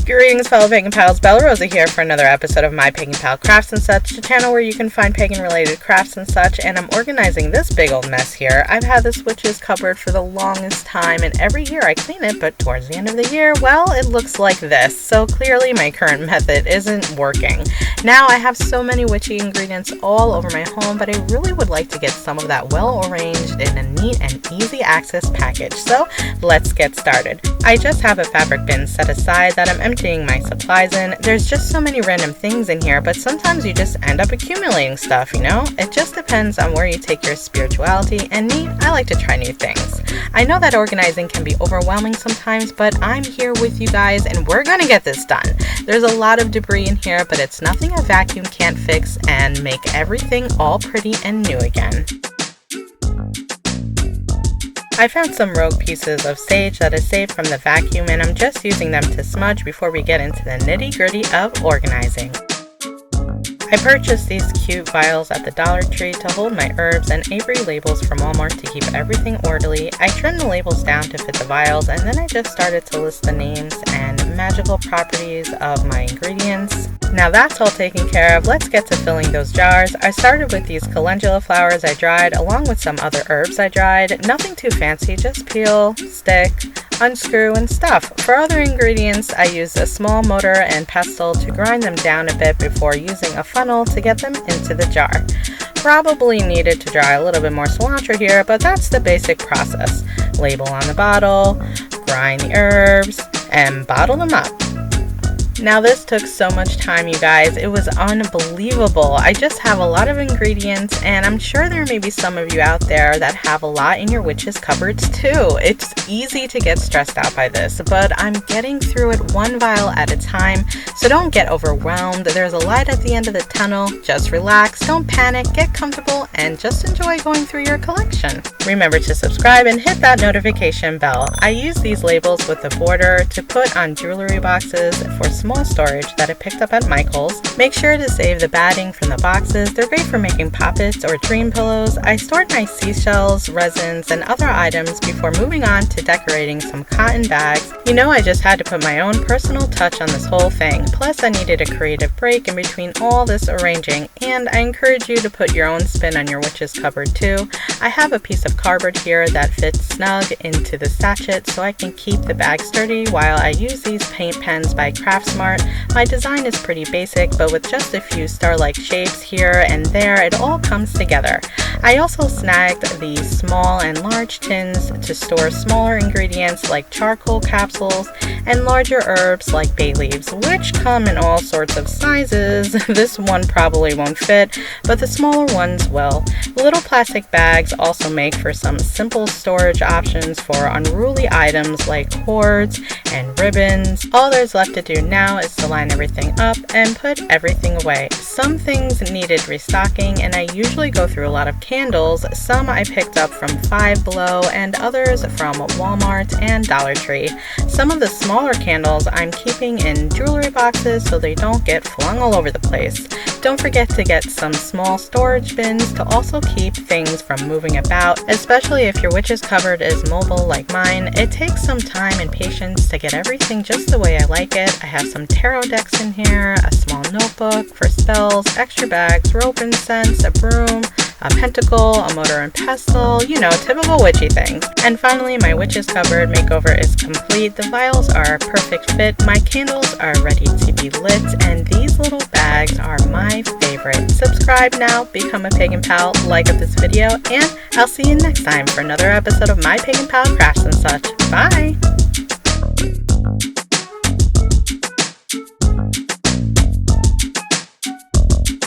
Greetings, fellow pagan pals. Bellarosa here for another episode of My Pagan Pal Crafts and Such, the channel where you can find pagan related crafts and such, and I'm organizing this big old mess here. I've had this witch's cupboard for the longest time, and every year I clean it, but towards the end of the year, well, it looks like this. So clearly my current method isn't working. Now I have so many witchy ingredients all over my home, but I really would like to get some of that well arranged in a neat and easy access package. So let's get started. I just have a fabric bin set aside that I'm emptying my supplies in. There's just so many random things in here, but sometimes you just end up accumulating stuff, you know? It just depends on where you take your spirituality, and me, I like to try new things. I know that organizing can be overwhelming sometimes, but I'm here with you guys and we're gonna get this done. There's a lot of debris in here, but it's nothing a vacuum can't fix and make everything all pretty and new again. I found some rogue pieces of sage that is saved from the vacuum, and I'm just using them to smudge before we get into the nitty-gritty of organizing. I purchased these cute vials at the Dollar Tree to hold my herbs and Avery labels from Walmart to keep everything orderly. I trimmed the labels down to fit the vials, and then I just started to list the names and magical properties of my ingredients. Now that's all taken care of, let's get to filling those jars. I started with these calendula flowers I dried along with some other herbs I dried. Nothing too fancy, just peel, stick, unscrew, and stuff. For other ingredients, I used a small mortar and pestle to grind them down a bit before using a funnel to get them into the jar. Probably needed to dry a little bit more cilantro here, but that's the basic process. Label on the bottle, grind the herbs, and bottle them up. Now this took so much time, you guys. It was unbelievable. I just have a lot of ingredients, and I'm sure there may be some of you out there that have a lot in your witch's cupboards too. It's easy to get stressed out by this, but I'm getting through it one vial at a time, so don't get overwhelmed. There's a light at the end of the tunnel. Just relax, don't panic, get comfortable, and just enjoy going through your collection. Remember to subscribe and hit that notification bell. I use these labels with the border to put on jewelry boxes for small storage that I picked up at Michael's. Make sure to save the batting from the boxes. They're great for making poppets or dream pillows. I stored my seashells, resins, and other items before moving on to decorating some cotton bags. You know, I just had to put my own personal touch on this whole thing. Plus, I needed a creative break in between all this arranging, and I encourage you to put your own spin on your witch's cupboard too. I have a piece of cardboard here that fits snug into the sachet so I can keep the bag sturdy while I use these paint pens by Craftsmart. My design is pretty basic, but with just a few star-like shapes here and there, it all comes together. I also snagged these small and large tins to store smaller ingredients like charcoal capsules and larger herbs like bay leaves, which come in all sorts of sizes. This one probably won't fit, but the smaller ones will. Little plastic bags also make for some simple storage options for unruly items like cords and ribbons. All there's left to do now is to line everything up and put everything away. Some things needed restocking, and I usually go through a lot of candles. Some I picked up from Five Below and others from Walmart and Dollar Tree. Some of the smaller candles I'm keeping in jewelry boxes so they don't get flung all over the place. Don't forget to get some small storage bins to also keep things from moving about, especially if your witch's cupboard is mobile like mine. It takes some time and patience to get everything just the way I like it. I have some tarot decks in here, a small notebook for spells, extra bags, rope and scents, a broom, a pentacle, a mortar and pestle, you know, typical witchy things. And finally, my witch's cupboard makeover is complete. The vials are a perfect fit, my candles are ready to be lit, and these little bags are my favorite. Subscribe now, become a pagan pal, like up this video, and I'll see you next time for another episode of My Pagan Pal Crafts and Such. Bye!